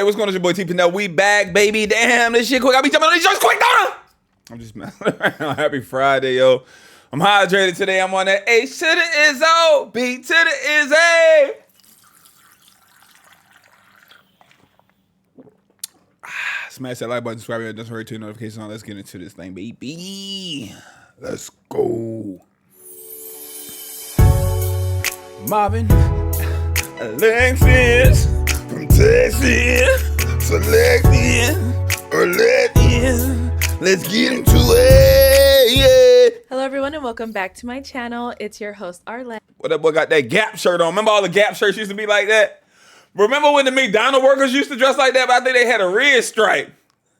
what's going on? It's your boy TPindell. We back, baby. Damn, this shit quick. I be jumping on these shorts quick, don't I? I'm just messing around. Happy Friday, yo. I'm hydrated today. I'm on that H to the Izzo, B to the Izzy. Smash that like button, subscribe, and just hurry to notifications on. Let's get into this thing, baby. Let's go. Marvin, Alexis, from Texas, selecting or let in. Let's get into it. Yeah. Hello, everyone, and welcome back to my channel. It's your host, Arlette. What that boy got that Gap shirt on? Remember all the Gap shirts used to be like that? Remember when the McDonald's workers used to dress like that? But I think they had a red stripe.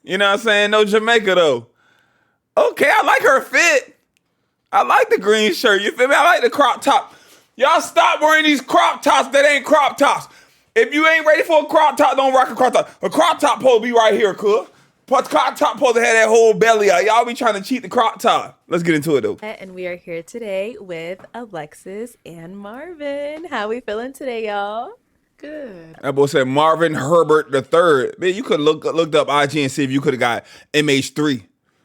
You know what I'm saying? No Jamaica, though. Okay, I like her fit. I like the green shirt. You feel me? I like the crop top. Y'all stop wearing these crop tops that ain't crop tops. If you ain't ready for a crop top, don't rock a crop top. A crop top pole be right here, cool. Crop top pole that had that whole belly out. Y'all be trying to cheat the crop top. Let's get into it, though. And we are here today with Alexis and Marvin. How we feeling today, y'all? Good. That boy said Marvin Herbert III. Man, you could looked up IG and see if you could have got MH3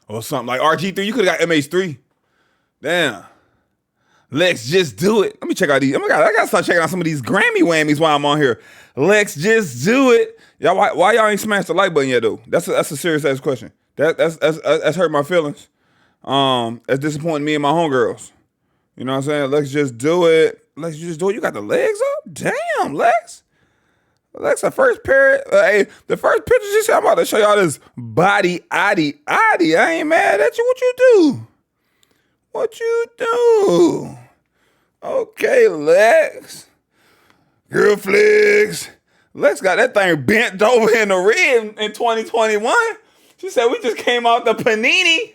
or something. Like RG3, you could have got MH3. Damn. Let's just do it. Let me check out these. Oh my God, I gotta start checking out some of these Grammy whammies while I'm on here. Let's just do it. Y'all, why y'all ain't smashed the like button yet, though? That's a serious ass question. That's hurt my feelings. That's disappointing me and my homegirls. You know what I'm saying? Let's just do it. Let's just do it. You got the legs up? Damn, Lex. Lex, the first pair. Hey, the first picture she said, I'm about to show y'all this body, addy. I ain't mad at you. What you do? What you do? Okay, Lex. Girl flicks. Lex got that thing bent over in the rib in 2021. She said, we just came out the panini.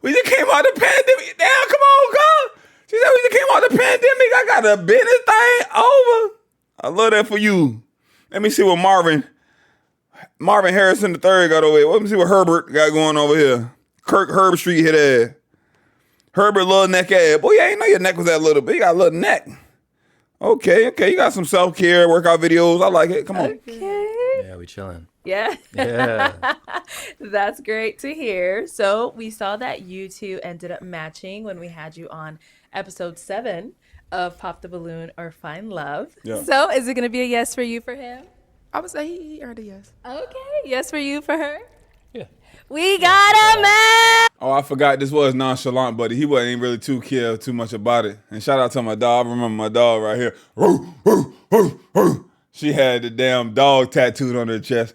We just came out the pandemic. Damn, come on, girl. She said, we just came out the pandemic. I got to bend this thing over. I love that for you. Let me see what Marvin Harrison III got over here. Let me see what Herbert got going over here. Herb Street hit ass. Herbert little neck ass. Boy, I ain't know your neck was that little, but you got a little neck. Okay. You got some self-care, workout videos. I like it. Come on. Okay. Yeah, we chilling. Yeah. Yeah. That's great to hear. So we saw that you two ended up matching when we had you on episode 7 of Pop the Balloon or Find Love. Yeah. So is it going to be a yes for you for him? I would say he earned a yes. Okay. Yes for you for her? Yeah. We got a man. Oh, I forgot this was nonchalant, buddy. He wasn't even really too much about it. And shout out to my dog. I remember my dog right here. She had the damn dog tattooed on her chest.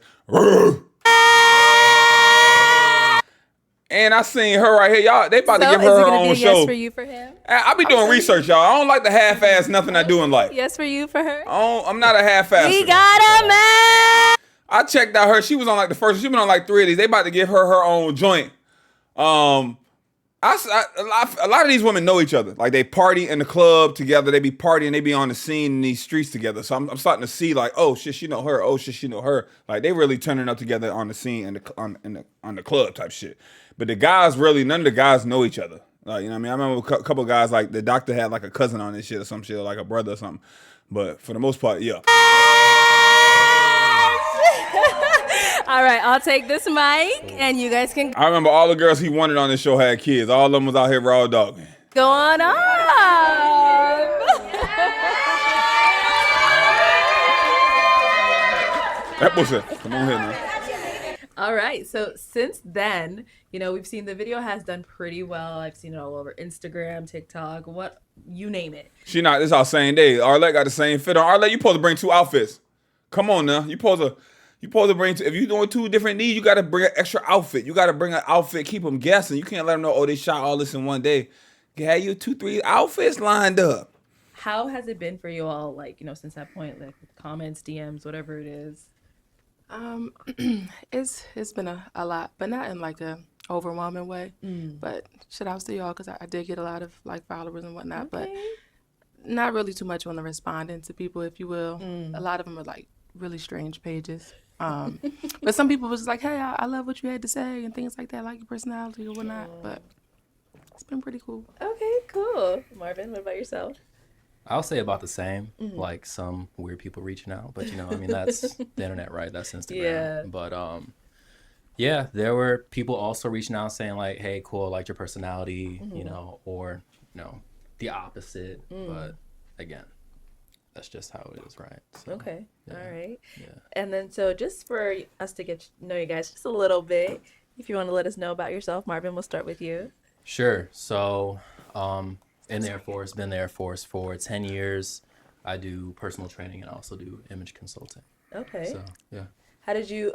And I seen her right here. Y'all, they about to give her her own show. Yes for you for him? I be doing research, y'all. I don't like the half-ass nothing I do in life. Yes for you for her? I'm not a half-ass. We got a man. I checked out her. She was on like the first. She been on like 3 of these. They about to give her her own joint. A lot of these women know each other. Like they party in the club together. They be partying. They be on the scene in these streets together. So I'm starting to see like, oh shit, she know her. Oh shit, she know her. Like they really turning up together on the scene and on the club type shit. But the guys really, none of the guys know each other. Like, you know what I mean? I remember a couple of guys like the doctor had like a cousin on this shit or some shit, or like a brother or something. But for the most part, yeah. All right, I'll take this mic, and you guys can I remember all the girls he wanted on this show had kids. All of them was out here raw dogging. go on up. That boy said, come on here now. All right, so since then, you know, we've seen the video has done pretty well. I've seen it all over Instagram, TikTok, what you name it. She not this our same day. Arlette got the same fit on. Arlette, you supposed to bring 2 outfits. Come on now. You supposed to bring if you doing 2 different needs, you gotta bring an extra outfit. You gotta bring an outfit, keep them guessing. You can't let them know, oh, they shot all this in one day. Have you 2-3 outfits lined up. How has it been for you all, like, you know, since that point, like with comments, DMs, whatever it is? It's been a lot, but not in like a overwhelming way. But shout outs to y'all because I did get a lot of like followers and whatnot, but not really too much on the responding to people, if you will. A lot of them are like really strange pages. But some people was just like, hey, I love what you had to say and things like that, like your personality or whatnot. But it's been pretty cool. Okay, cool. Marvin, what about yourself? I'll say about the same. Like some weird people reaching out, but I mean, that's the internet, right? That's Instagram. Yeah. But yeah, there were people also reaching out saying like, "Hey, cool, I liked your personality," or the opposite. But again, that's just how it is, right? So, Okay. yeah. All right. Yeah. And then, so just for us to get to know you guys just a little bit, if you want to let us know about yourself, Marvin, we'll start with you. Sure. So, in the Air Force, been in the Air Force for 10 years. I do personal training and I also do image consulting. Okay. So, yeah. How did you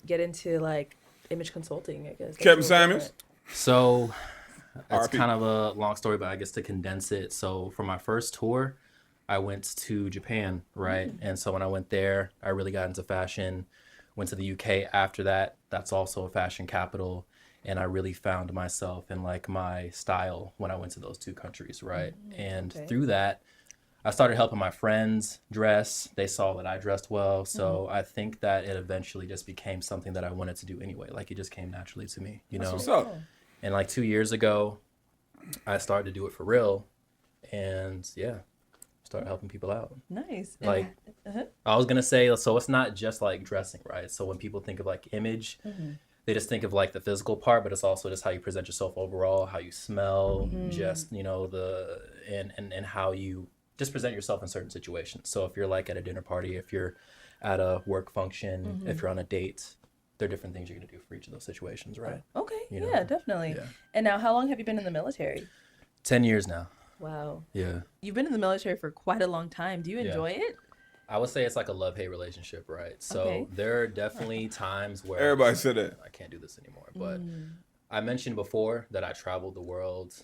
get into like image consulting? I guess. Kevin Samuels. So, it's RP. kind of a long story, but I guess to condense it. So, for my first tour, I went to Japan, right? And so when I went there, I really got into fashion. Went to the UK after that. That's also a fashion capital. And I really found myself in like my style when I went to those two countries, right? And through that, I started helping my friends dress. They saw that I dressed well. So I think that it eventually just became something that I wanted to do anyway. Like it just came naturally to me, That's what's up. And like 2 years ago, I started to do it for real. And yeah, started helping people out. Nice. Like, I was gonna say, so it's not just like dressing, right? So when people think of like image, they just think of like the physical part, but it's also just how you present yourself overall, how you smell, just and how you just present yourself in certain situations. So if you're like at a dinner party, if you're at a work function, if you're on a date, there are different things you're gonna do for each of those situations, right? Okay. You know? Yeah, definitely. Yeah. And now, how long have you been in the military? 10 years now. Wow. Yeah. You've been in the military for quite a long time. Do you enjoy it? I would say it's like a love-hate relationship, right? So Okay. there are definitely times where Everybody said that. I can't do this anymore. But I mentioned before that I traveled the world.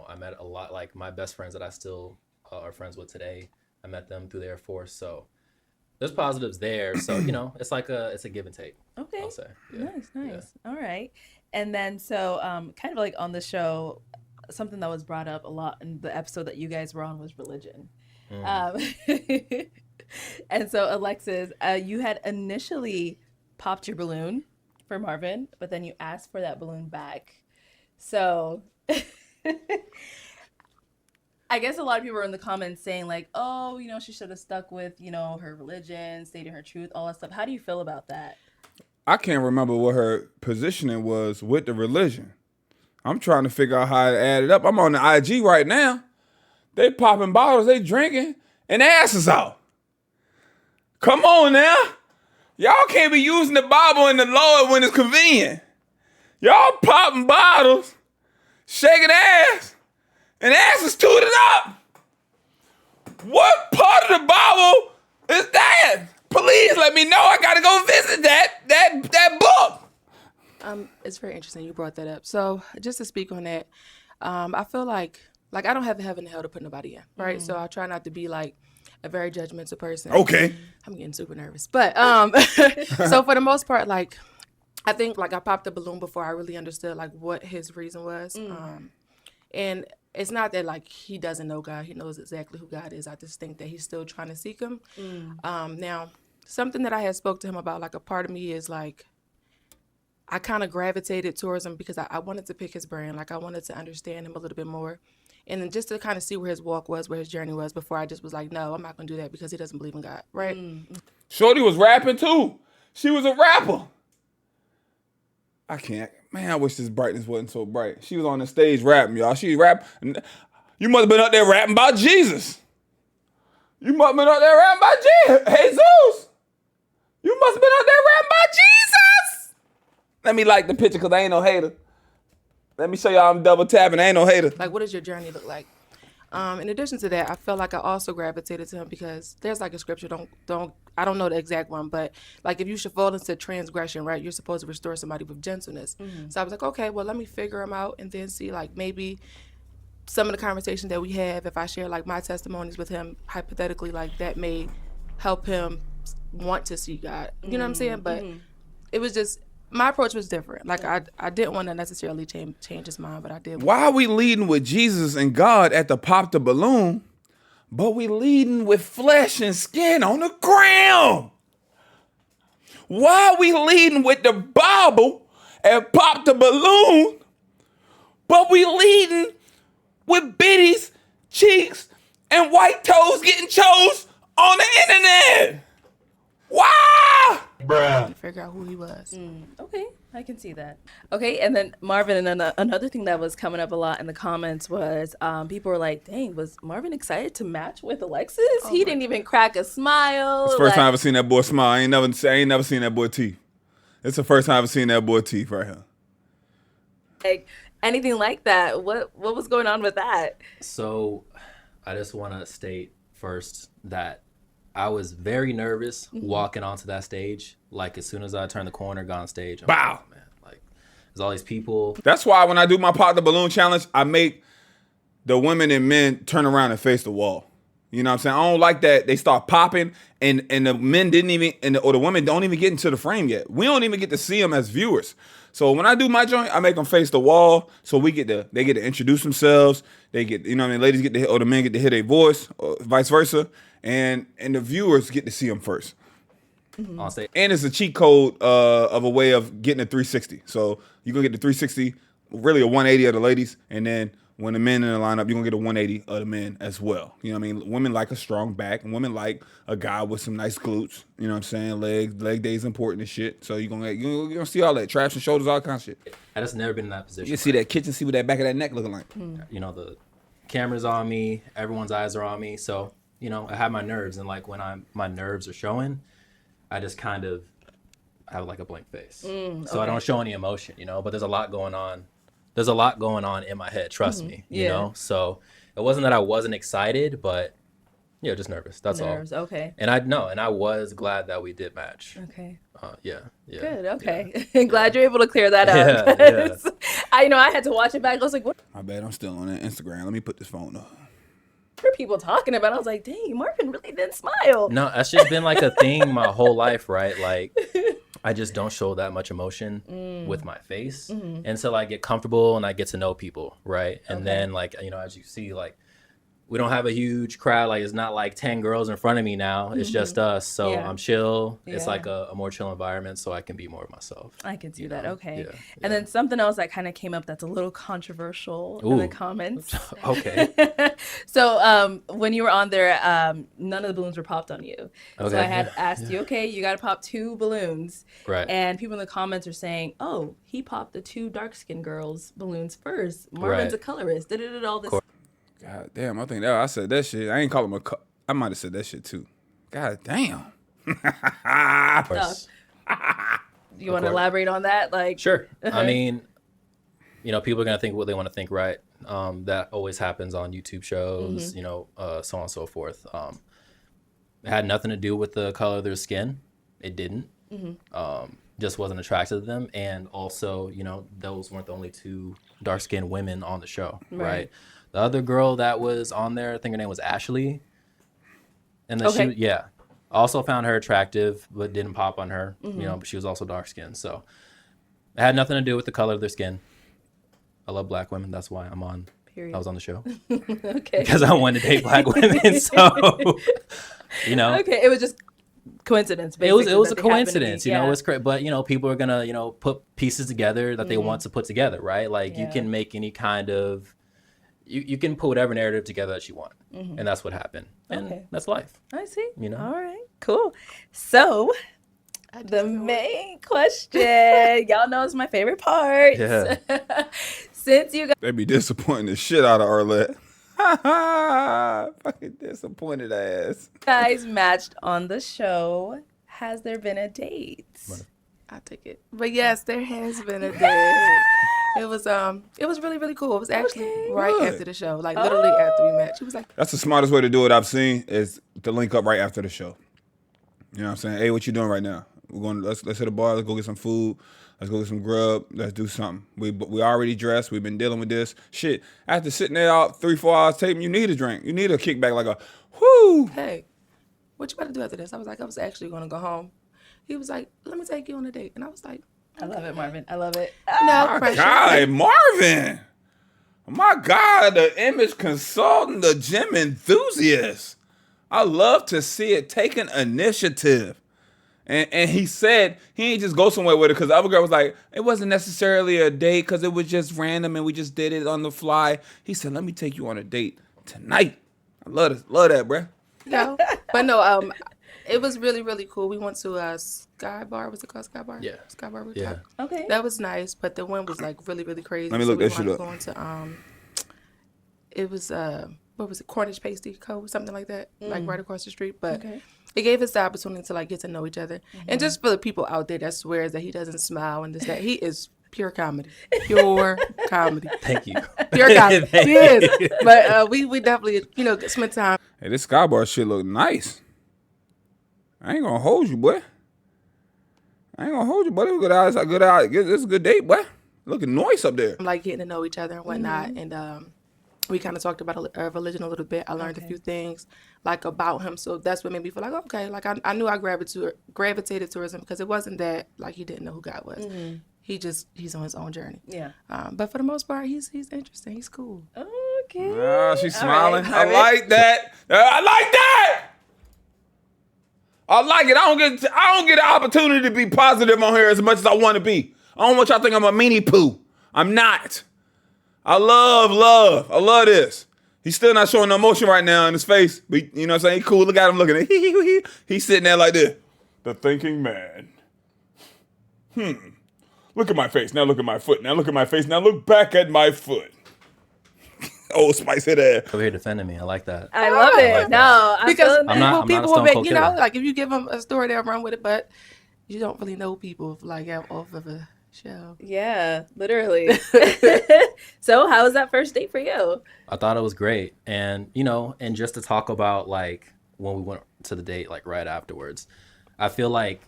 I met a lot, like my best friends that I still are friends with today. I met them through the Air Force. So there's positives there. So, it's like it's a give and take, Okay. I'll say. Yeah. Nice. All right. And then, so kind of like on the show, something that was brought up a lot in the episode that you guys were on was religion. And so, Alexis, you had initially popped your balloon for Marvin, but then you asked for that balloon back. So I guess a lot of people were in the comments saying like, oh, she should have stuck with, her religion, stating her truth, all that stuff. How do you feel about that? I can't remember what her positioning was with the religion. I'm trying to figure out how to add it up. I'm on the IG right now. They popping bottles, they drinking, and their asses out. Come on now. Y'all can't be using the Bible and the Lord when it's convenient. Y'all popping bottles, shaking ass, and asses tooted up. What part of the Bible is that? Please let me know. I gotta go visit that book. It's very interesting you brought that up. So just to speak on that, I feel like I don't have the heaven and hell to put nobody in, right? So I try not to be like a very judgmental person. Okay. I'm getting super nervous, but so for the most part, like I think like I popped the balloon before I really understood like what his reason was, and it's not that like he doesn't know God; he knows exactly who God is. I just think that he's still trying to seek him. Now, something that I had spoke to him about, like a part of me is like, I kind of gravitated towards him because I wanted to pick his brain. Like I wanted to understand him a little bit more. And then just to kind of see where his walk was, where his journey was before I just was like, no, I'm not going to do that because he doesn't believe in God, right? Shorty was rapping too. She was a rapper. I can't. Man, I wish this brightness wasn't so bright. She was on the stage rapping, y'all. She rapping. You must have been up there rapping about Jesus. You must have been up there rapping about Jesus. You must have been up there rapping about Jesus. Let me like the picture because I ain't no hater. Let me show y'all I'm double tapping. I ain't no hater. Like, what does your journey look like? In addition to that, I felt like I also gravitated to him because there's like a scripture, I don't know the exact one, but like if you should fall into transgression, right, you're supposed to restore somebody with gentleness. So I was like, okay, well, let me figure him out and then see like maybe some of the conversations that we have, if I share like my testimonies with him, hypothetically, like that may help him want to see God. You know what I'm saying? But it was just, my approach was different. Like I didn't want to necessarily change his mind, but I did. Why are we leading with Jesus and God at the pop the balloon, but we leading with flesh and skin on the ground? Why are we leading with the Bible and pop the balloon, but we leading with bitties, cheeks, and white toes getting chose on the internet. Wow. To figure out who he was. Okay, I can see that. Okay, and then Marvin, and then another thing that was coming up a lot in the comments was people were like, dang, was Marvin excited to match with Alexis? He didn't even crack a smile. It's the first time I've ever seen that boy smile. I ain't never seen that boy teeth. It's the first time I've seen that boy teeth right here. Like, anything like that. What was going on with that? So I just want to state first that I was very nervous walking onto that stage. Like, as soon as I turned the corner, got on stage, I'm Wow. like, oh, man, like, there's all these people. That's why when I do my Pop the Balloon challenge, I make the women and men turn around and face the wall. You know what I'm saying? I don't like that they start popping and the men didn't even, or the women don't even get into the frame yet. We don't even get to see them as viewers. So when I do my joint, I make them face the wall so they get to introduce themselves. They get, you know what I mean? Ladies get to hear, or the men get to hear their voice, or vice versa. And the viewers get to see them first. On stage. And it's a cheat code of a way of getting a 360. So you're going to get the 360, really a 180 of the ladies. And then when the men in the lineup, you're going to get a 180 of the men as well. You know what I mean? Women like a strong back. And women like a guy with some nice glutes. You know what I'm saying? Leg day is important and shit. So you're going to see all that. Traps and shoulders, all kinds of shit. I just never been in that position. You see that kitchen, see what that back of that neck looking like. You know, the camera's on me. Everyone's eyes are on me. So, you know, I have my nerves. And, like, when my nerves are showing, I just kind of have, like, a blank face. So I don't show any emotion, you know. But there's a lot going on. There's a lot going on in my head, trust me, you know? So it wasn't that I wasn't excited, but, you know, just nervous. That's Nerves, all. okay. And I was glad that we did match. Okay. Yeah. Good, okay. Glad you're able to clear that up. Yeah, 'Cause I had to watch it back. I was like, what My bad, I'm still on that Instagram. Let me put this phone up. are people talking about? I was like, dang, Marvin really didn't smile. No, that's just been like a thing my whole life, right? Like, I just don't show that much emotion with my face until I get comfortable and I get to know people, right? And then, like, you know, as you see, like, we don't have a huge crowd. Like, it's not like 10 girls in front of me now. It's just us. So Yeah. I'm chill. It's Yeah. like a more chill environment so I can be more of myself. I can see you that. know? Okay. Yeah, And then something else that kind of came up that's a little controversial in the Ooh. comments. Okay. So when you were on there, none of the balloons were popped on you. So Okay, I had yeah, asked you, okay, you got to pop 2 balloons. Right. And people in the comments are saying, oh, he popped the 2 dark-skinned girls' balloons first. Marvin's a Right. colorist. All this. God damn, I think that I said that shit. I ain't call him I might have said that shit too. God damn. Of course. You want to elaborate on that? Like, Sure. I mean, you know, people are going to think what they want to think, right? That always happens on YouTube shows, you know, so on and so forth. It had nothing to do with the color of their skin. It didn't. Just wasn't attracted to them. And also, you know, those weren't the only 2 dark-skinned women on the show, right? The other girl that was on there, I think her name was Ashley. And then I also found her attractive, but didn't pop on her, you know, but she was also dark-skinned. So it had nothing to do with the color of their skin. I love black women. That's why I was on the show. Okay. Because I wanted to date black women. So, you know. Okay, it was just coincidence. It was basically, a that they happened to coincidence, be- you know. yeah. It's great, but you know, people are gonna, you know, put pieces together that they want to put together, right? Like you can make any kind of, you can put whatever narrative together that you want, and that's what happened, and that's life. I see. You know. All right. Cool. So, the main question, y'all know it's my favorite part. Yeah. Since you They be disappointing the shit out of Arlette. Fucking disappointed ass. guys matched on the show, has there been a date? I take it. But yes, there has been a date. It was really, really cool. It was actually right Good. after the show. Like literally after we met. She was like, That's the smartest way to do it I've seen is to link up right after the show. You know what I'm saying? Hey, what you doing right now? We're going. Let's hit a bar. Let's go get some food. Let's go get some grub. Let's do something. We already dressed. We've been dealing with this shit. After sitting there out 3-4 hours taping, you need a drink. You need a kickback like a whoo. hey, what you about to do after this? I was actually gonna go home. He was like, let me take you on a date. And I was like, I love it, Marvin. I love it. no My pressure. God, Marvin. My God, the image consultant, the gym enthusiast. I love to see it taking initiative. And he said he ain't just go somewhere with it because the other girl was like, it wasn't necessarily a date because it was just random and we just did it on the fly. He said, let me take you on a date tonight. I love that, bruh. No, but no, it was really, really cool. We went to a Sky Bar. Was it called Sky Bar? Yeah. Sky Bar Yeah. Rooftop. Okay. That was nice, but the wind was like really, really crazy. Let me look so we that shit wound up. Going to it was what was it, Cornish Pasty Co. something like that, like right across the street. But it gave us the opportunity to like get to know each other, and just for the people out there that swears that he doesn't smile and this that, he is pure comedy, pure comedy, Thank you. pure comedy. He is. But we definitely spent time. Hey, this Sky Bar shit look nice. I ain't gonna hold you, boy. I ain't gonna hold you, buddy. Good eyes, good eye. This is a good date, boy. Looking nice up there. Like getting to know each other and whatnot, and we kind of talked about religion a little bit. I learned a few things like about him, so that's what made me feel like okay. Like I knew I gravitated towards him because it wasn't that like he didn't know who God was. He's on his own journey. Yeah. But for the most part, he's interesting. He's cool. Okay. Ah, she's smiling. All I right. like that. I like that. I like it. I don't get the opportunity to be positive on here as much as I want to be. I don't want y'all to think I'm a meanie poo. I'm not. I love. I love this. He's still not showing no emotion right now in his face. But you know what I'm saying? He cool. Look at him looking at He's sitting there like this. The thinking man. Look at my face. Now look at my foot. Now look at my face. Now look back at my foot. Old Spice head ass. Over here defending me. I like that. I love it. like no, I'm Because feeling that. I'm not a people will Stone make Cold killer. like if you give them a story, they'll run with it. But you don't really know people like off of a show. Yeah, literally. So how was that first date for you? I thought it was great. And, and just to talk about like when we went to the date, like right afterwards, I feel like,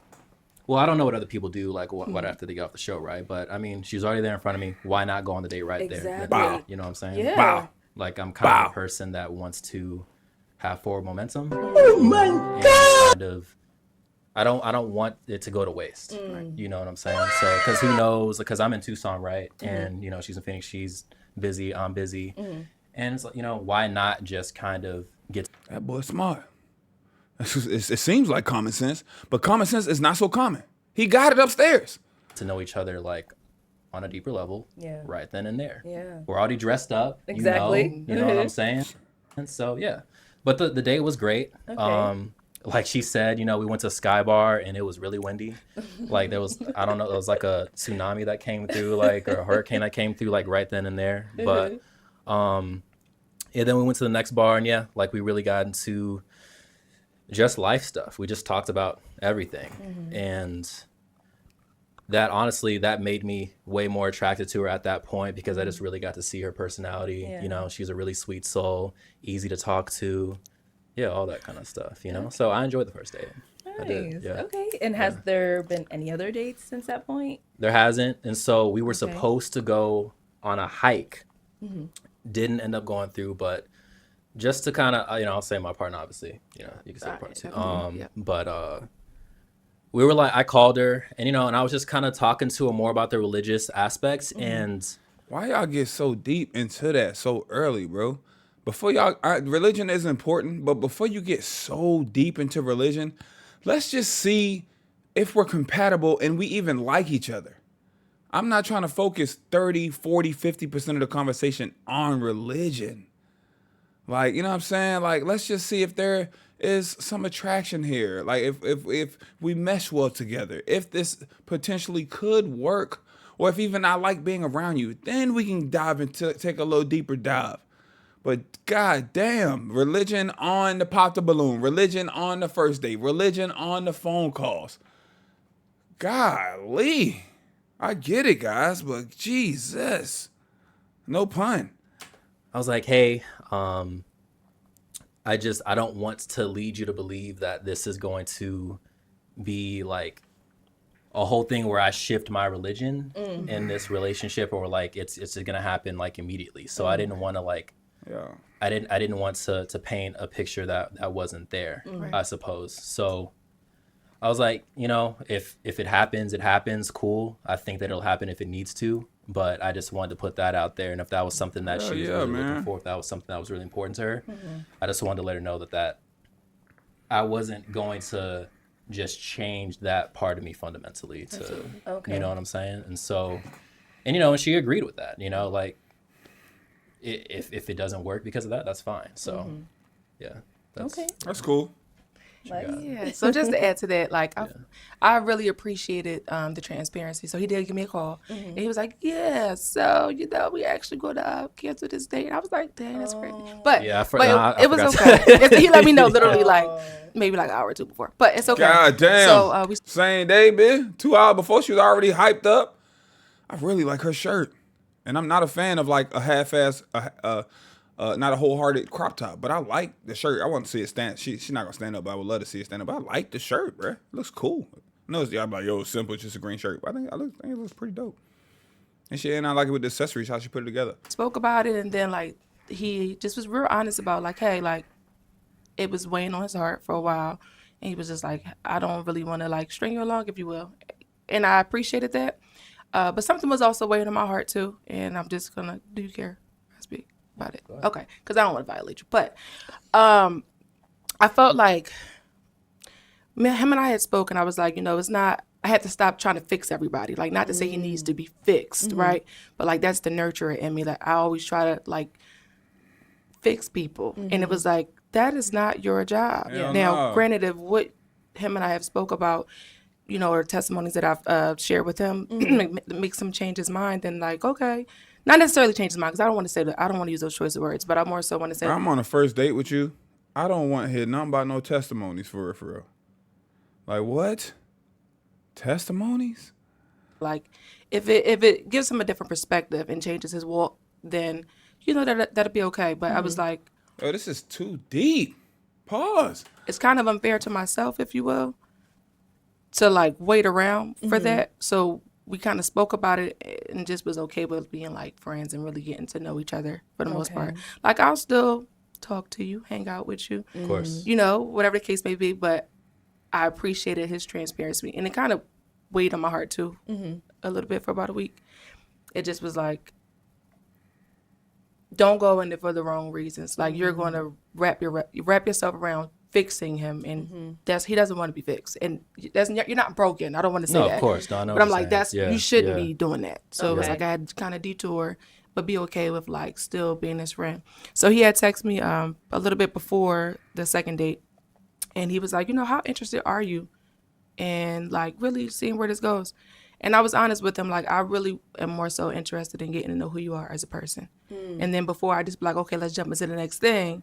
well, I don't know what other people do, like what after they get off the show, right? But I mean, she's already there in front of me. Why not go on the date right there? Exactly. Wow. You know what I'm saying? Yeah. Wow. Like I'm kind Wow. of a person that wants to have forward momentum. Oh my God. Kind of, I don't want it to go to waste. Right? You know what I'm saying? So, because who knows? Because I'm in Tucson, right? And she's in Phoenix. She's busy. I'm busy. And it's like, why not just kind of get That boy's smart. It seems like common sense, but common sense is not so common. He got it upstairs. to know each other like on a deeper level, Yeah. right then and there. Yeah. We're already dressed up. Exactly. You know what I'm saying? And so yeah, but the date was great. Okay. Like she said, we went to Sky Bar and it was really windy. Like there was, I don't know, it was like a tsunami that came through, like, or a hurricane that came through, like right then and there. But, yeah, then we went to the next bar and yeah, like we really got into just life stuff. We just talked about everything. And that honestly, that made me way more attracted to her at that point because I just really got to see her personality. Yeah. She's a really sweet soul, easy to talk to. Yeah, all that kind of stuff, So I enjoyed the first date. I did, Nice. yeah. Okay. And has there been any other dates since that point? There hasn't. And so we were supposed to go on a hike. Didn't end up going through, but just to kind of, I'll say my partner, obviously, you can say my partner too. Yeah. But we were like, I called her and, and I was just kind of talking to her more about the religious aspects. And Why y'all get so deep into that so early, bro? Before religion is important, but before you get so deep into religion, let's just see if we're compatible and we even like each other. I'm not trying to focus 30, 40, 50% of the conversation on religion. Like, you know what I'm saying? Like, let's just see if there is some attraction here. Like, if we mesh well together, if this potentially could work, or if even I like being around you, then we can dive into, take a little deeper dive. But god damn, religion on the pop the balloon, religion on the first date, religion on the phone calls. Golly. I get it, guys, but Jesus. No pun. I was like, hey, I don't want to lead you to believe that this is going to be like a whole thing where I shift my religion in this relationship, or like it's gonna happen like immediately. So I didn't want to like, I didn't want to paint a picture that wasn't there, I suppose. So I was like, if it happens, it happens. Cool. I think that it'll happen if it needs to. But I just wanted to put that out there. And if that was something that she was really looking for, if that was something that was really important to her, I just wanted to let her know that I wasn't going to just change that part of me fundamentally to, you know what I'm saying? And so, and she agreed with that, like if it doesn't work because of that, that's fine. So Yeah. That's, Okay. That's cool. Lex? Yeah. So just to add to that, like I really appreciated the transparency. So he did give me a call, and he was like, "Yeah, so we actually going to cancel this date." And I was like, "Dang, that's crazy." But Yeah, it was forgot okay. He let me know literally like maybe like an hour or two before, but it's okay. God damn. So we Same day, bitch. 2 hours before she was already hyped up. I really like her shirt. And I'm not a fan of like a half-ass, not a wholehearted crop top, but I like the shirt. I want to see it stand. She's not gonna stand up, but I would love to see it stand up. But I like the shirt, bro. It looks cool. I know y'all like, yo, it's simple, it's just a green shirt. But I think it looks pretty dope. And I like it with the accessories, how she put it together. spoke about it, and then like he just was real honest about like, hey, like it was weighing on his heart for a while, and he was just like, I don't really want to like string you along, if you will, and I appreciated that. But something was also weighing on my heart too, and I'm just gonna. Do you care? I speak about it, okay? Because I don't want to violate you, but I felt like him and I had spoken. I was like, it's not. I had to stop trying to fix everybody. Like, not to say he needs to be fixed, right? But like that's the nurturer in me. Like I always try to like fix people, and it was like that is not your job. Hell Now, no. granted, if what him and I have spoke about, or testimonies that I've shared with him, makes him change his mind, then like, okay, not necessarily change his mind, because I don't want to say that. I don't want to use those choice of words, but I more so want to say, I'm on a first date with you. I don't want to hear nothing about no testimonies for real. Like what? Testimonies? like, if it gives him a different perspective and changes his walk, then that'll be okay. But I was like, Oh, this is too deep. Pause. it's kind of unfair to myself, if you will, to like wait around for that. So we kind of spoke about it and just was okay with being like friends and really getting to know each other for the most part. Like I'll still talk to you, hang out with you, Of course. whatever the case may be. But I appreciated his transparency, and it kind of weighed on my heart too, a little bit for about a week. It just was like, don't go in it for the wrong reasons. Like you're going to wrap yourself around fixing him, and he doesn't want to be fixed, and you're not broken. I don't want to say No, that. of course. No, I know But what I'm you're like, saying. you shouldn't be doing that. So it was Okay. like I had to kind of detour, but be okay with like still being his friend. So he had texted me a little bit before the second date, and he was like, how interested are you in like really seeing where this goes? And I was honest with him, like I really am more so interested in getting to know who you are as a person. And then before I just be like, okay, let's jump into the next thing,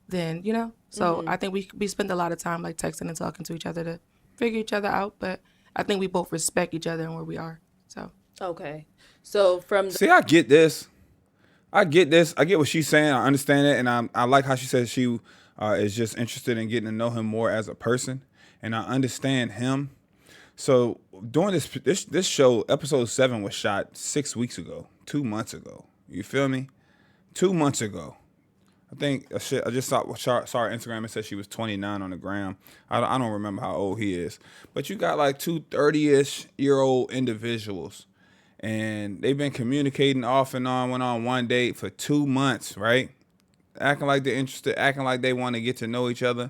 then So I think we spend a lot of time like texting and talking to each other to figure each other out. But I think we both respect each other and where we are. So Okay. So from See, I get this. I get what she's saying. I understand it, and I like how she says she is just interested in getting to know him more as a person, and I understand him. So during this show, episode 7 was shot 6 weeks ago, 2 months ago. You feel me? 2 months ago. I think I just saw her Instagram and said she was 29 on the gram. I don't remember how old he is, but you got like two 30-ish-year-old individuals, and they've been communicating off and on, went on one date for 2 months, right? Acting like they're interested, acting like they want to get to know each other.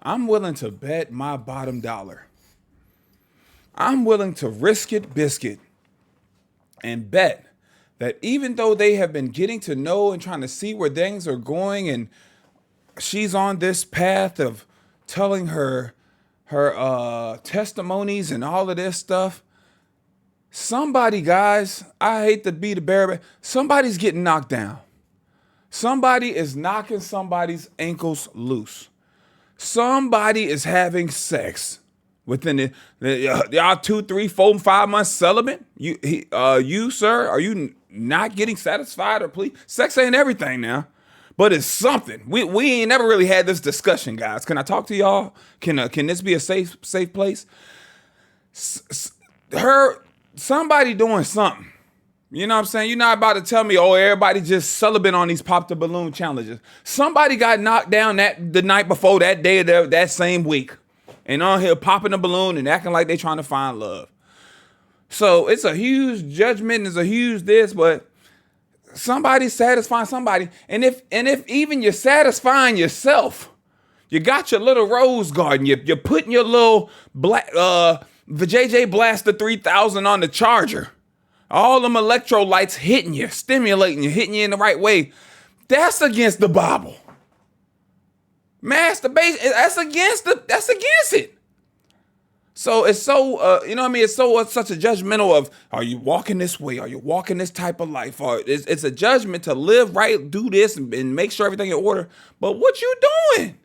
I'm willing to bet my bottom dollar. I'm willing to risk it, biscuit, and bet that even though they have been getting to know and trying to see where things are going, and she's on this path of telling her testimonies and all of this stuff, somebody, guys, I hate to be the bearer, but somebody's getting knocked down. Somebody is knocking somebody's ankles loose. Somebody is having sex within y'all 2, 3, 4, 5 months celibate. You, sir, are you not getting satisfied or pleased? Sex ain't everything now, but it's something. We ain't never really had this discussion, guys. Can I talk to y'all? Can this be a safe place? Somebody doing something. You know what I'm saying? You're not about to tell me, everybody just celibate on these pop the balloon challenges. Somebody got knocked down the night before that day of that same week, and on here popping a balloon and acting like they trying to find love. So it's a huge judgment, it's a huge this, but somebody's satisfying somebody. And if even you're satisfying yourself, you got your little rose garden, you're putting your little black the JJ Blaster 3000 on the charger. All them electrolytes hitting you, stimulating you, hitting you in the right way. That's against the Bible. Masturbation, that's against it. So it's so, you know what I mean? It's so such a judgmental of, are you walking this way? Are you walking this type of life? Or it's a judgment to live right, do this, and make sure everything in order. But what you doing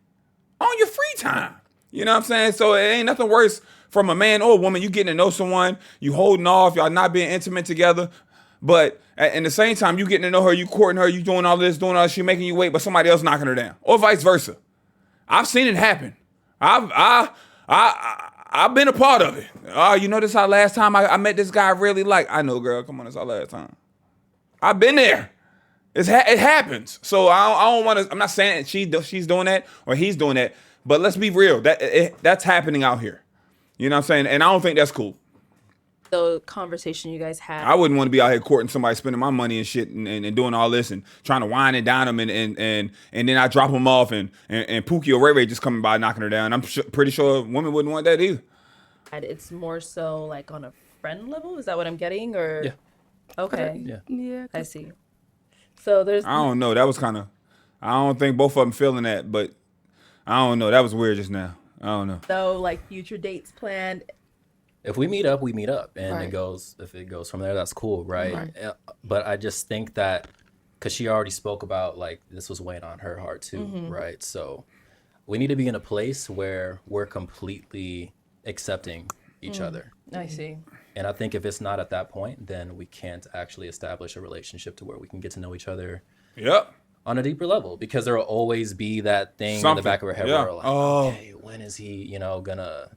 on your free time? You know what I'm saying? So it ain't nothing worse from a man or a woman. You getting to know someone, you holding off, y'all not being intimate together. But at the same time, you getting to know her, you courting her, you doing all this, she making you wait, but somebody else knocking her down. Or vice versa. I've seen it happen. I've been a part of it. Oh, you know this our last time I met this guy I really like. I know, girl. Come on, it's our last time. I've been there. It happens. So I don't want to. I'm not saying she's doing that or he's doing that. But let's be real. That's happening out here. You know what I'm saying? And I don't think that's cool. The conversation you guys had. I wouldn't want to be out here courting somebody, spending my money and shit, and doing all this and trying to wine and dine them, and then I drop them off, and Pookie or Ray Ray just coming by knocking her down. I'm pretty sure women wouldn't want that either. It's more so like on a friend level. Is that what I'm getting? Or Yeah. Okay. Yeah. I see. So there's. I don't know. That was kind of. I don't think both of them feeling that, but I don't know. That was weird just now. I don't know. So like future dates planned. If we meet up, we meet up, and Right. if it goes from there, that's cool, right? But I just think that because she already spoke about like this was weighing on her heart too, right? So we need to be in a place where we're completely accepting each other. I see. And I think if it's not at that point, then we can't actually establish a relationship to where we can get to know each other Yep. on a deeper level, because there will always be that thing in Something. the back of our head Yeah. where we're like, Oh. okay, when is he, gonna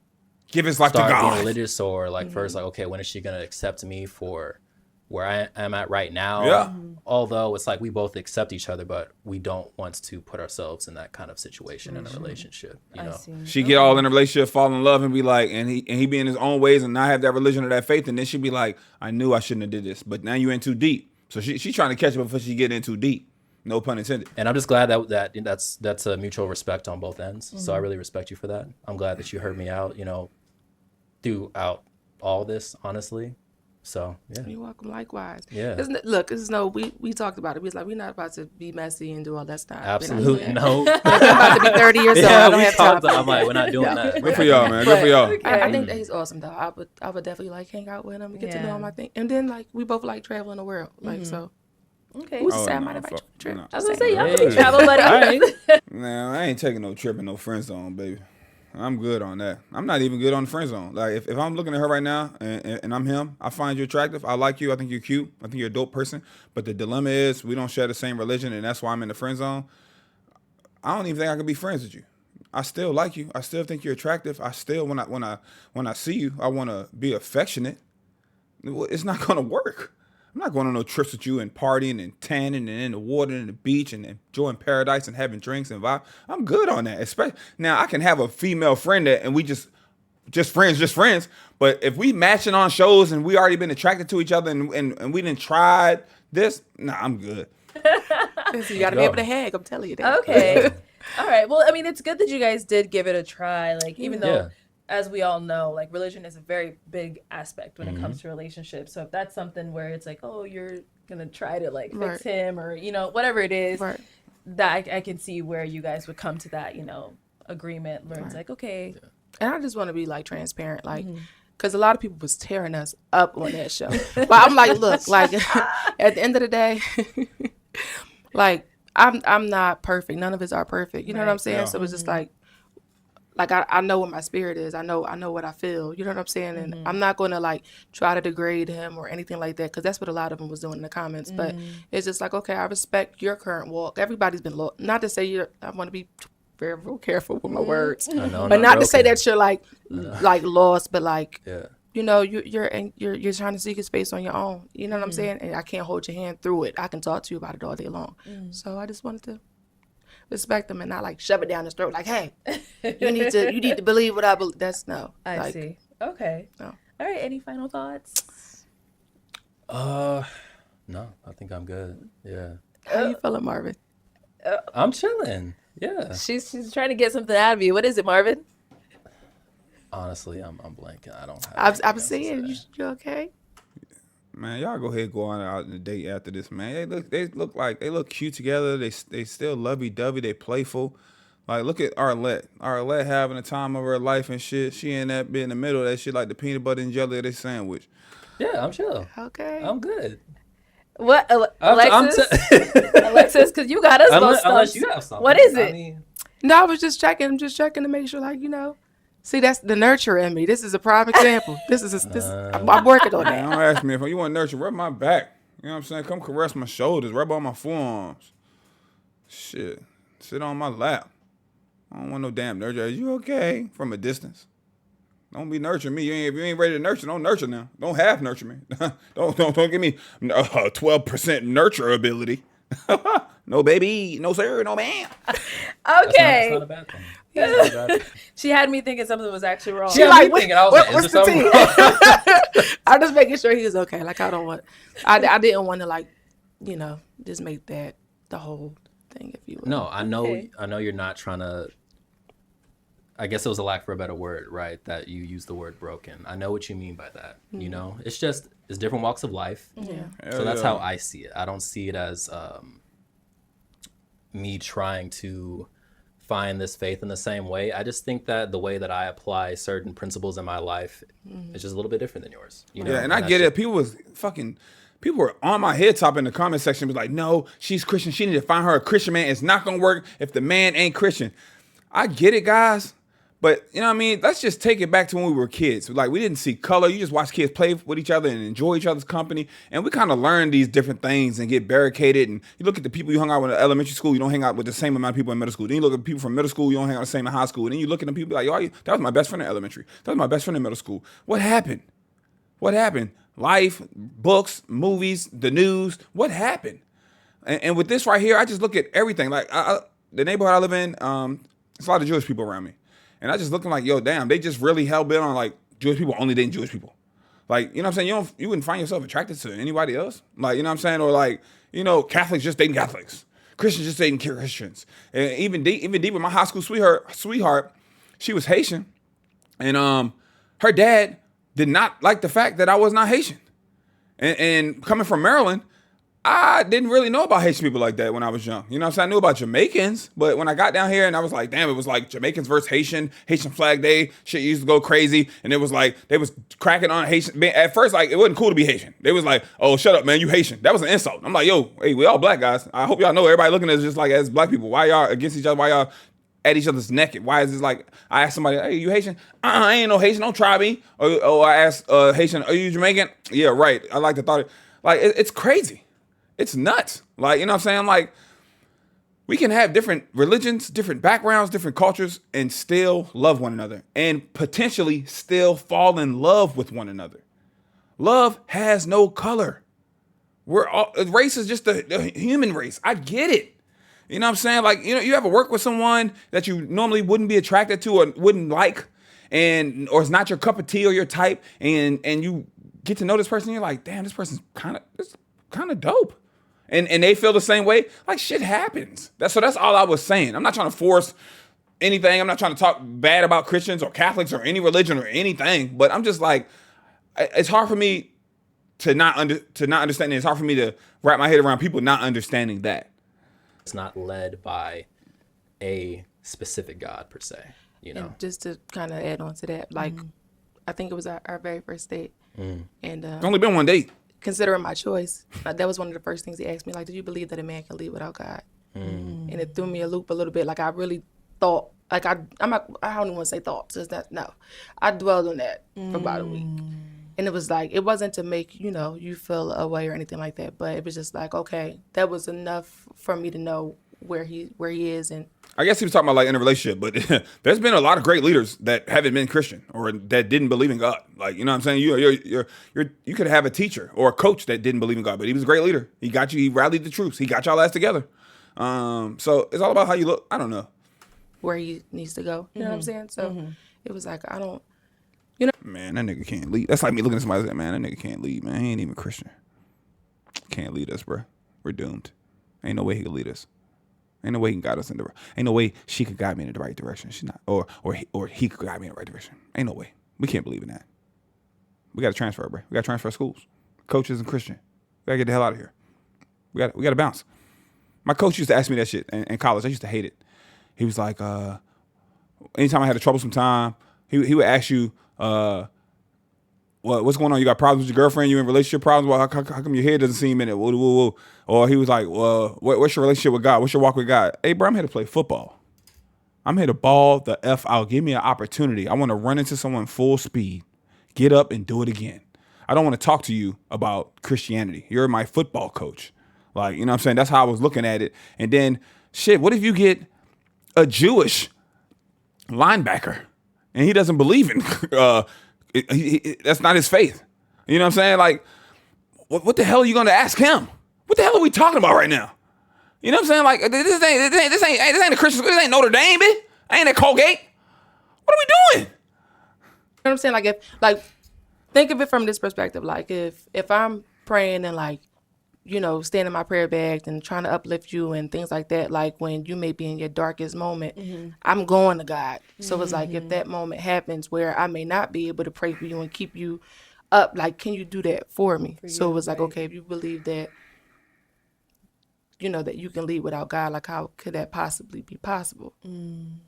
Give us like the start being God. religious, or like first like, okay, when is she gonna accept me for where I am at right now? Yeah. Although it's like we both accept each other, but we don't want to put ourselves in that kind of situation in a relationship. You know? I see. She get all in a relationship, fall in love, and be like, and he be in his own ways and not have that religion or that faith, and then she be like, I knew I shouldn't have did this, but now you in too deep. So she trying to catch up before she get in too deep. No pun intended. And I'm just glad that's a mutual respect on both ends. So I really respect you for that. I'm glad that you heard me out, throughout all this, honestly. So yeah. You're welcome. Likewise. Yeah. Look, this is we talked about it. We was like, we're not about to be messy and do all that stuff. Absolutely no. I'm about to be 30 years old. Yeah, I don't we have time. talked. I'm like, we're not doing that. Good for y'all, man. Good for y'all. I think that he's awesome though. I would definitely like hang out with him and get to know him. I think, and then like we both like traveling the world. Like so, Okay. who's to Oh, say I no, might invite you fuck, on a trip? no. I was gonna say y'all could Hey. be travel buddies. Nah, I ain't taking no trip in no friend zone, baby. I'm good on that. I'm not even good on the friend zone. Like if I'm looking at her right now and I'm him, I find you attractive. I like you. I think you're cute. I think you're a dope person. But the dilemma is we don't share the same religion, and that's why I'm in the friend zone. I don't even think I could be friends with you. I still like you. I still think you're attractive. I still when I see you, I want to be affectionate. It's not gonna work. I'm not going on no trips with you and partying and tanning and in the water and the beach and enjoying paradise and having drinks and vibe. I'm good on that. Especially now, I can have a female friend and we just friends. But if we matching on shows and we already been attracted to each other and we didn't try this, nah, I'm good. So you got to be able to hag. I'm telling you that. Okay. All right. Well, I mean, it's good that you guys did give it a try. Like, even though, Yeah. as we all know, like religion is a very big aspect when it comes to relationships. So if that's something where it's like, oh, you're gonna try to like fix Right. him or whatever it is, Right. that I can see where you guys would come to that agreement where it's like, okay, And I just want to be like transparent, like, because a lot of people was tearing us up on that show. But I'm like, look, like at the end of the day, like I'm not perfect. None of us are perfect. You know what I'm saying? Yeah. So it's just like I know what my spirit is. I know what I feel. You know what I'm saying? And I'm not going to like try to degrade him or anything like that, because that's what a lot of them was doing in the comments. But it's just like, okay, I respect your current walk. Everybody's been lost. Not to say I want to be very, very careful with my words, I know, but not to say broken. that you're like lost, but like Yeah. you're trying to seek a space on your own. You know what I'm saying? And I can't hold your hand through it. I can talk to you about it all day long. So I just wanted to respect them and not like shove it down his throat. Like, hey, you need to believe what I believe. That's no. I Like, see. Okay. No. All right. Any final thoughts? No, I think I'm good. Yeah. How you feeling, Marvin? I'm chilling. Yeah. She's trying to get something out of you. What is it, Marvin? Honestly, I'm blanking. I don't have. I'm seeing you okay? Man, y'all go ahead and go on out on a date after this, man. They look cute together. They still lovey-dovey. They playful. Like, look at Arlette. Arlette having the time of her life and shit. She in that bit in the middle of that shit like the peanut butter and jelly of this sandwich. Yeah, I'm chill. Okay. I'm good. What, Alexis? Alexis, because you got us both Unless you have something. What is it? I mean, No, I was just checking. I'm just checking to make sure, like, see, that's the nurture in me. This is a prime example. I'm working on Man, that. don't ask me if you want nurture. Rub my back. You know what I'm saying? Come caress my shoulders. Rub on my forearms. Shit. Sit on my lap. I don't want no damn nurture. Are you okay? From a distance. Don't be nurturing me. If you ain't ready to nurture, don't nurture now. Don't half nurture me. don't give me 12% nurture ability. No baby, no sir, no ma'am. Okay. That's not a bad thing. That's not a bad thing. She had me thinking something was actually wrong. She Yeah, like, me thinking, I was like, what's is there the something tea? I'm just making sure he was okay. Like, I didn't want to, like, just make that the whole thing, if you will. No, I know. Okay. I know you're not trying to. I guess it was a lack for a better word, right? That you use the word broken. I know what you mean by that. It's different walks of life. Yeah. So that's how I see it. I don't see it as me trying to find this faith in the same way. I just think that the way that I apply certain principles in my life is just a little bit different than yours. Yeah, and I get it. People were on my head top in the comment section. Was like, no, she's Christian. She need to find her a Christian man. It's not gonna work if the man ain't Christian. I get it, guys. But, you know what I mean? Let's just take it back to when we were kids. Like, we didn't see color. You just watch kids play with each other and enjoy each other's company. And we kind of learn these different things and get barricaded. And you look at the people you hung out with in elementary school, you don't hang out with the same amount of people in middle school. Then you look at people from middle school, you don't hang out with the same in high school. Then you look at them people like, yo, that was my best friend in elementary. That was my best friend in middle school. What happened? What happened? Life, books, movies, the news. What happened? And with this right here, I just look at everything. Like, the neighborhood I live in, there's a lot of Jewish people around me. And I just looking like, yo, damn, they just really hell-bent on, like, Jewish people only dating Jewish people. Like, you know what I'm saying? You wouldn't find yourself attracted to anybody else. Like, you know what I'm saying? Or like, Catholics just dating Catholics. Christians just dating Christians. And even deeper, my high school sweetheart, she was Haitian. And her dad did not like the fact that I was not Haitian. And coming from Maryland, I didn't really know about Haitian people like that when I was young. You know what I'm saying? I knew about Jamaicans, but when I got down here and I was like, damn, it was like Jamaicans versus Haitian Flag Day. Shit used to go crazy. And it was like, they was cracking on Haitian. At first, like, it wasn't cool to be Haitian. They was like, oh, shut up, man, you Haitian. That was an insult. I'm like, yo, hey, we all black guys. I hope y'all know everybody looking at us just like as black people. Why y'all against each other? Why y'all at each other's neck? Why is this like, I asked somebody, hey, you Haitian? I ain't no Haitian, don't try me. Or I asked Haitian, are you Jamaican? Yeah, right. I like the thought. Like, it's crazy. It's nuts. Like, you know what I'm saying? Like, we can have different religions, different backgrounds, different cultures, and still love one another and potentially still fall in love with one another. Love has no color. Race is just the human race. I get it. You know what I'm saying? Like, you ever work with someone that you normally wouldn't be attracted to or wouldn't like, or it's not your cup of tea or your type, and you get to know this person, and you're like, damn, this person's kind of dope. And they feel the same way. Like, shit happens. That's all I was saying. I'm not trying to force anything. I'm not trying to talk bad about Christians or Catholics or any religion or anything. But I'm just like, it's hard for me to not understand it. It's hard for me to wrap my head around people not understanding that. It's not led by a specific God per se, And just to kind of add on to that, like, I think it was our very first date. And It's only been one date. considering my choice, that was one of the first things he asked me, like, do you believe that a man can lead without God? And it threw me a loop a little bit. Like, I really thought, like, I don't even want to say thoughts. It's not, no. I dwelled on that for about a week. And it was like, it wasn't to make, you feel away or anything like that. But it was just like, okay, that was enough for me to know where he is. And I guess he was talking about like in a relationship, but there's been a lot of great leaders that haven't been Christian or that didn't believe in God. Like, you know what I'm saying? You could have a teacher or a coach that didn't believe in God, but he was a great leader. He got you, he rallied the troops. He got y'all ass together. So it's all about how you look. I don't know. Where he needs to go. You know what I'm saying? So it was like, Man, that nigga can't lead. That's like me looking at somebody and saying, man, that nigga can't lead, man. He ain't even Christian. Can't lead us, bro. We're doomed. Ain't no way he could lead us. Ain't no way he can guide us in the. Ain't no way she could guide me in the right direction. She's not, or he could guide me in the right direction. Ain't no way. We can't believe in that. We got to transfer, bro. We got to transfer schools, coaches and Christian. We got to get the hell out of here. We got to bounce. My coach used to ask me that shit in college. I used to hate it. He was like, anytime I had a troublesome time, he would ask you, what's going on? You got problems with your girlfriend? You in relationship problems? Well, how come your head doesn't seem in it? Whoa, whoa, whoa. Or he was like, well, what's your relationship with God? What's your walk with God? Hey, bro, I'm here to play football. I'm here to ball the F out. Give me an opportunity. I want to run into someone full speed, get up and do it again. I don't want to talk to you about Christianity. You're my football coach. Like, you know what I'm saying? That's how I was looking at it. And then, shit, what if you get a Jewish linebacker and he doesn't believe in, that's not his faith. You know what I'm saying? Like, what the hell are you going to ask him? What the hell are we talking about right now? You know what I'm saying? Like, this ain't a Christian school. This ain't Notre Dame, bitch. Ain't at Colgate. What are we doing? You know what I'm saying? Like, think of it from this perspective. Like, if I'm praying and, like, you know, staying in my prayer bag and trying to uplift you and things like that, like when you may be in your darkest moment, I'm going to God. So it's like, if that moment happens where I may not be able to pray for you and keep you up, like, can you do that for me? So it was like, okay, if you believe that, you know, that you can lead without God, like, how could that possibly be possible? And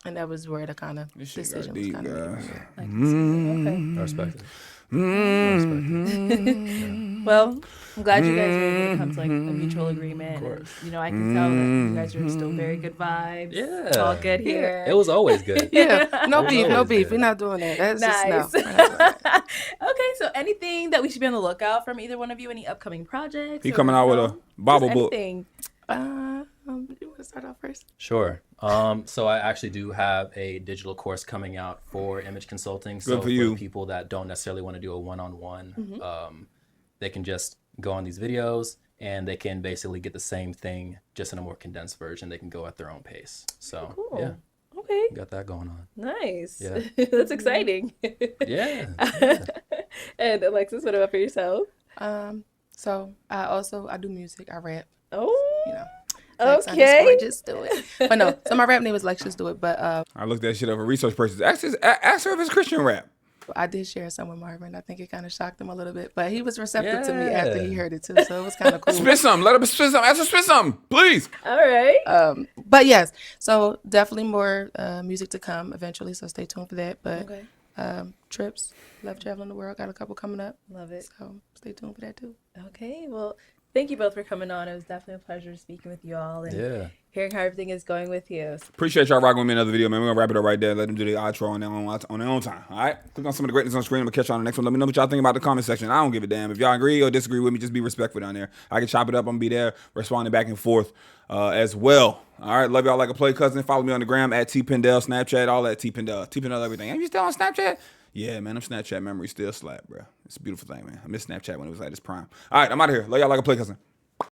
that was where the kind of decision was kind of made. Okay. I respect it. Well, I'm glad you guys were able to come to like a mutual agreement. And, you know, I can tell that you guys are still very good vibes. Yeah. It's all good here. It was always good. Yeah, no beef. good. We're not doing that. That's Nice. just no. We're not doing that. Okay, so anything that we should be on the lookout from either one of you? Any upcoming projects? He or, coming out with a Bible just book. anything? You want to start off first? Sure. So I actually do have a digital course coming out for image consulting. So Good for you. people that don't necessarily want to do a one-on-one, they can just go on these videos and they can basically get the same thing just in a more condensed version. They can go at their own pace. So Cool. yeah, Okay. got that going on. Nice. Yeah. That's exciting. Yeah. And Alexis, what about for yourself? So I do music. I rap. Oh. You know. Okay. Just do it. But no, so my rap name is Alexis Do It. But I looked that shit up for research purposes. Ask her if it's Christian rap. I did share some with Marvin. I think it kind of shocked him a little bit, but he was receptive to me after he Yeah. heard it too, so it was kind of cool. Spit something. Let her spit something. Ask her spit something, please. All right. But yes, so definitely more music to come eventually. So stay tuned for that. But Okay. trips, love traveling the world. Got a couple coming up. Love it. So stay tuned for that too. Okay. Well, thank you both for coming on. It was definitely a pleasure speaking with you all and Yeah. hearing how everything is going with you. Appreciate y'all rocking with me in another video, man. We're going to wrap it up right there. Let them do the outro on their own time. All right? Click on some of the greatness on the screen. I'm going to catch y'all on the next one. Let me know what y'all think about the comment section. I don't give a damn. If y'all agree or disagree with me, just be respectful down there. I can chop it up. I'm going to be there responding back and forth as well. All right? Love y'all like a play cousin. Follow me on the gram at TPindell, Snapchat, all that TPindell. TPindell everything. Are you still on Snapchat? Yeah, man. I'm Snapchat memory still slap, bro. It's a beautiful thing, man. I miss Snapchat when it was at its prime. All right. I'm out of here. Love y'all like a play cousin.